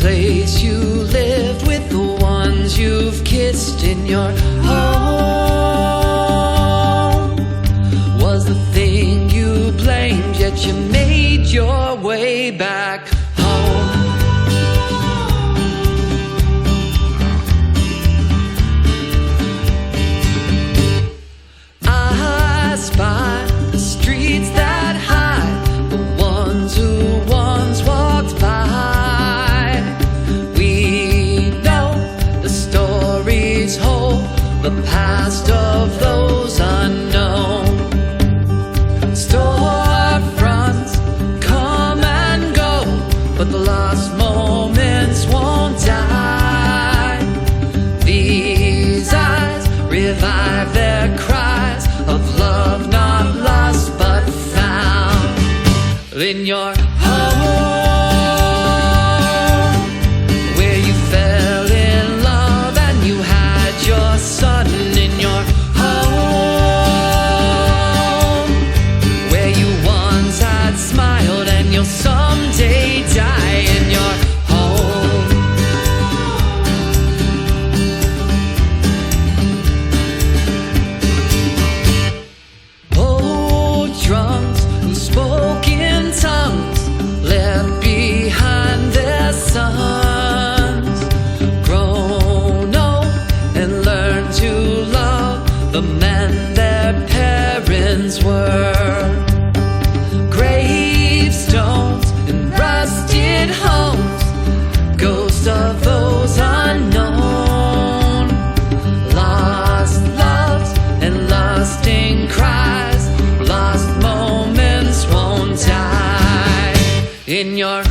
Place you lived with the ones you've kissed in your home was the thing you blamed, yet you made your way back home. I spy the streets that hide the ones who once walked by. The past of those unknown. Storefronts come and go, but the lost moments won't die. These eyes revive their cries of love not lost but found in your home, where you fell in love and you had your son in your home, where you once had smiled and you'll someday die in your home. Old drums who spoke in tongues left behind their sons, grown old and learned to love the men their parents were. Gravestones and rusted homes, ghosts of those unknown. Lost loves and lusting cries, lost moments won't die in your